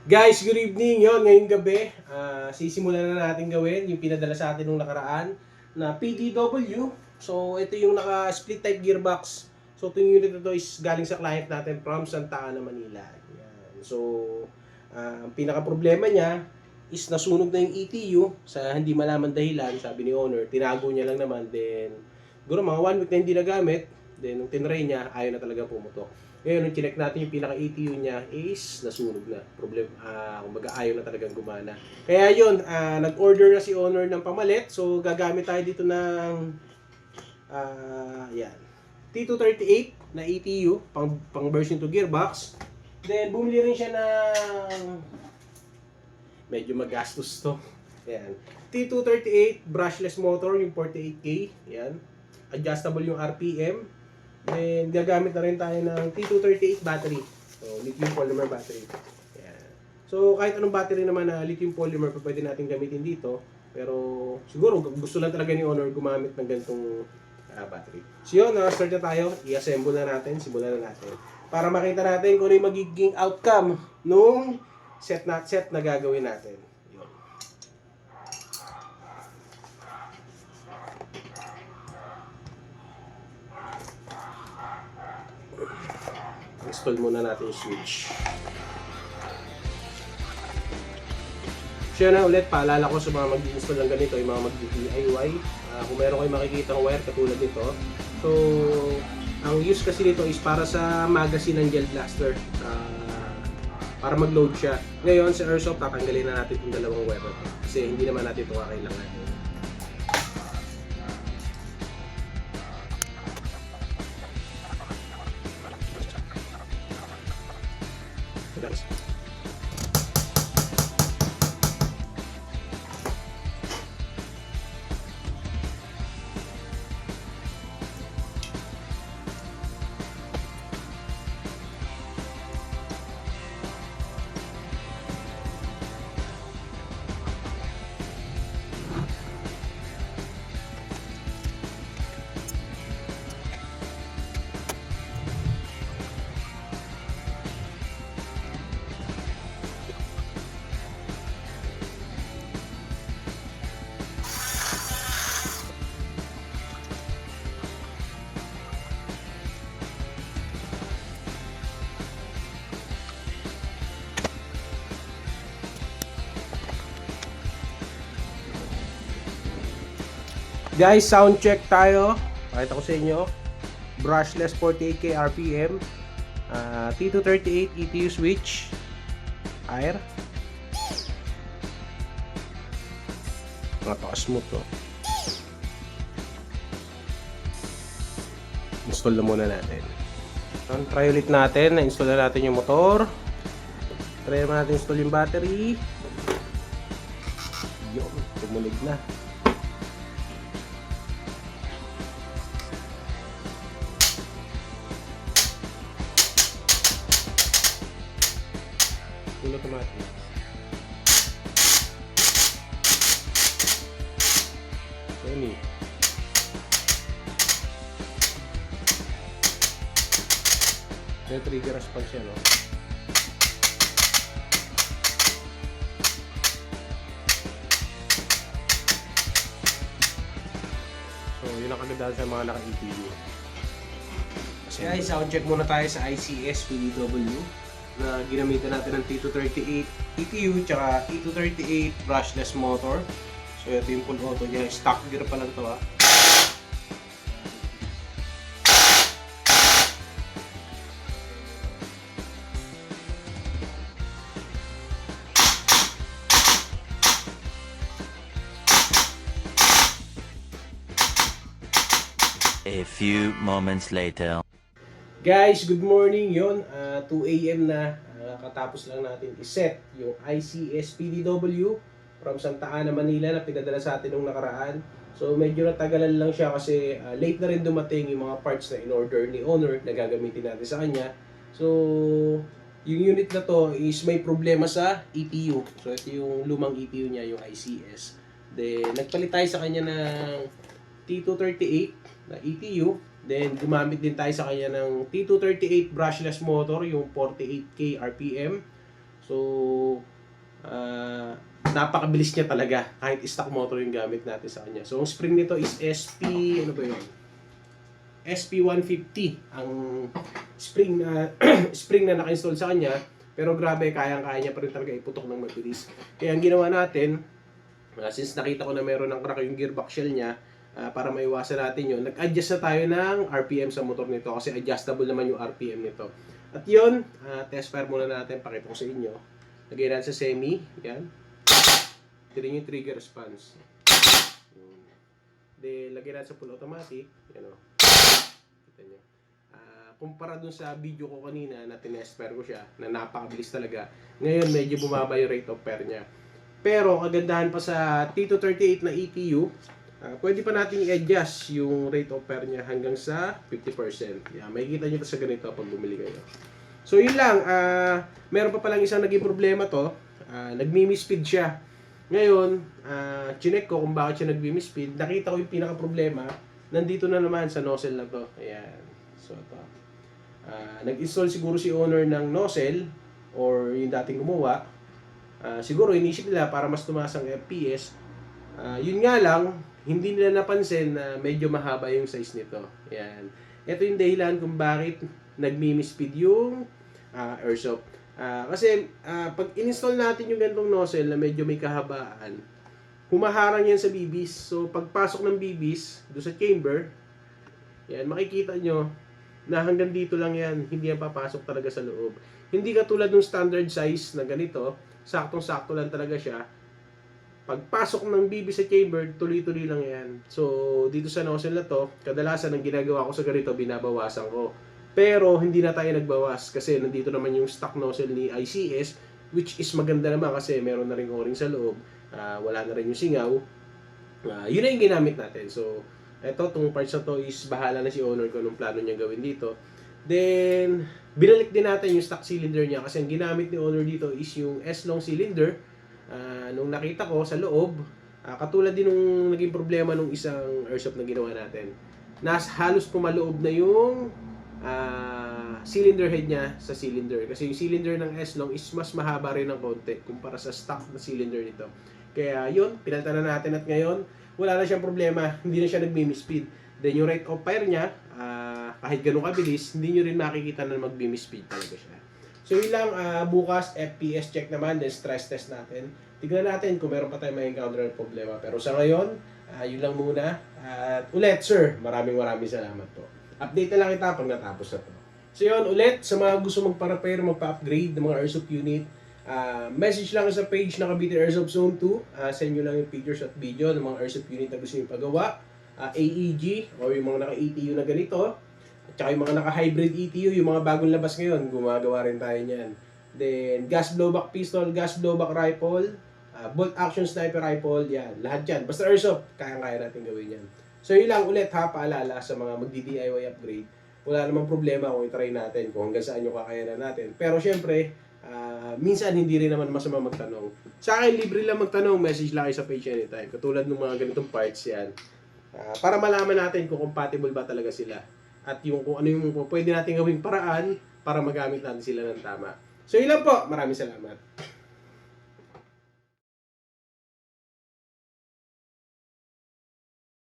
Guys, good evening. Ngayong gabi, sisimulan na natin gawin yung pinadala sa atin nung nakaraan na PDW. So, ito yung naka-split type gearbox. So, itong unit na to is galing sa client natin from Santa Ana, Manila. Yan. So, ang pinaka-problema niya is nasunog na yung ETU sa hindi malaman dahilan. Sabi ni owner, tinago niya lang naman. Then, siguro mga 1 week na hindi nagamit. Then, nung tinry niya, ayaw na talaga pumutok. Ngayon, nung chinek natin yung pinaka-ETU niya is nasunog na. Kumbaga ayaw na talagang gumana. Kaya yun, nag-order na si owner ng pamalit. So, gagamit tayo dito ng yan. T238 na ETU, pang version 2 gearbox. Then, bumili rin siya ng medyo magastos to. Yan. T238 brushless motor, yung 48K. Yan. Adjustable yung RPM. Then, gagamit na rin tayo ng T238 battery. So, lithium polymer battery. Yan. So, kahit anong battery naman na lithium polymer pwede natin gamitin dito. Pero, siguro, gusto lang talaga ni owner gumamit ng ganitong battery. So, yun, start na tayo. I-assemble na natin. Simulan na natin. Para makita natin kung ano yung magiging outcome nung set na gagawin natin. Yun. Install muna natin yung switch. So na ulit, paalala ko sa mga mag-install ng ganito, yung mga mag-DIY. Kung meron kayong makikita ng wire katulad nito. So, ang use kasi nito is para sa magazine ng gel blaster. Para mag-load siya. Ngayon, sa airsoft, tatanggalin na natin itong dalawang wire. Kasi hindi naman natin ito kakailangan. Guys, sound check tayo. Pakita ko sa inyo. Brushless 48K RPM. T238 ETU switch. Air. Napaka-smooth to. Install na muna natin. Try ulit natin. Na-install na natin yung motor. Try natin install yung battery. Yun, tumulig na. Automatic. Sony. May trigger response yan, no? So, yun ang kagandahan sa mga naka-ETU. Guys, sound check muna tayo sa ICS PDW na ginamitan natin ng T238 ETU tsaka T238 brushless motor. So ito yung full auto niya, stock gear pa lang to ha. A few moments later. Guys, good morning yon. 2 AM na. Katapos lang natin iset yung ICS PDW from Santa Ana, Manila na pinadala sa atin nung nakaraan. So medyo natagalan lang siya kasi late na rin dumating yung mga parts na in-order ni owner na gagamitin natin sa kanya. So yung unit na to is may problema sa ETU. So ito yung lumang ETU niya, yung ICS. Then nagpalit tayo sa kanya ng T238 na ETU. Then, gumamit din tayo sa kanya ng T238 brushless motor, yung 48K RPM. So, napakabilis niya talaga kahit stock motor yung gamit natin sa kanya. So, ang spring nito is ano ba yun? SP150 ang spring na spring na naka-install sa kanya, pero grabe, kayang-kaya niya pa rin talaga iputok ng mabilis. Kaya ang ginawa natin, since nakita ko na meron ng crack yung gearbox shell niya, para maiwasan natin yun, nag-adjust na tayo ng RPM sa motor nito kasi adjustable naman yung RPM nito. At yun, test fire muna natin, pakita ko sa inyo. Lagyan natin sa semi, yan. Tignan yung trigger response. Then, lagyan natin sa full automatic, yan o. Kita nyo. Kumpara dun sa video ko kanina na tinespare ko siya, na napakabilis talaga. Ngayon, medyo bumaba yung rate of fire niya. Pero, kagandahan pa sa T238 na ECU, pwede pa natin i-adjust yung rate of fire niya hanggang sa 50%. Yeah, makikita nyo ito sa ganito pag bumili kayo. So, yun lang. Meron pa palang isang naging problema to. Nagmi-misspeed siya. Ngayon, chinek ko kung bakit siya nagmi-misspeed. Nakita ko yung pinaka-problema. Nandito na naman sa nozzle na to. Ayan. So, ito. Nag-install siguro si owner ng nozzle or yung dating gumawa. Siguro inisip nila para mas tumaas ang FPS. Yun nga lang, hindi nila napansin na medyo mahaba yung size nito. Ayan. Ito yung dahilan kung bakit nagmi-misspeed yung airsoft. Kasi pag in-install natin yung ganitong nozzle na medyo may kahabaan, humaharang yan sa bibis. So pagpasok ng bibis doon sa chamber, yan, makikita nyo na hanggang dito lang yan, hindi yan papasok talaga sa loob. Hindi katulad ng standard size na ganito, saktong-sakto lang talaga siya. Pagpasok ng bibis sa chamber, tuloy-tuloy lang yan. So dito sa nozzle na to, kadalasan ang ginagawa ko sa ganito, binabawasan ko. Pero hindi na tayo nagbawas kasi nandito naman yung stock nozzle ni ICS, which is maganda naman kasi meron na rin o-ring sa loob, wala na rin yung singaw. Yun na yung ginamit natin. So eto, itong parts na to is bahala na si owner ko anong plano niya gawin dito. Then binalik din natin yung stock cylinder niya kasi ang ginamit ni owner dito is yung S-long cylinder. Nung nakita ko sa loob, katulad din nung naging problema nung isang airsoft na ginawa natin, halos pumaloob na yung cylinder head niya sa cylinder. Kasi yung cylinder ng S-long is mas mahaba rin ng konti kumpara sa stock na cylinder nito. Kaya yun, pinalitan na natin at ngayon, wala na siyang problema. Hindi na siya nagmi-misspeed. Then yung rate of fire niya, kahit ganun kabilis, hindi nyo rin makikita na magmi-misspeed talaga siya. So yun lang, bukas FPS check naman, then stress test natin. Tignan natin kung meron pa tayong may encounter na problema. Pero sa ngayon, yun lang muna. At ulit, sir, maraming salamat po. Update na lang kita pag natapos na to. So yun, ulit, sa mga gusto magpa-repair, magpa-upgrade ng mga airsoft unit, message lang sa page na Cavite Airsoft Zone 2. Send nyo lang yung pictures at video ng mga airsoft unit na gusto nyo pagawa. AEG, o yung mga naka-ETU na ganito. At saka yung mga naka-hybrid ETU, yung mga bagong labas ngayon, gumagawa rin tayo niyan. Then, gas blowback pistol, gas blowback rifle, bolt action sniper rifle, yan. Lahat yan. Basta airsoft, kaya-kaya natin gawin yan. So yun lang ulit ha, paalala sa mga magdi-DIY upgrade. Wala namang problema kung i-try natin, kung hanggang saan yung kakayanan natin. Pero syempre, minsan hindi rin naman masama magtanong. Sa akin, libre lang magtanong, message lang kayo sa page anytime. Katulad ng mga ganitong parts yan. Para malaman natin kung compatible ba talaga sila. At yung kung ano yung pwede natin gawing paraan para magamit natin sila ng tama. So yun lang po, maraming salamat.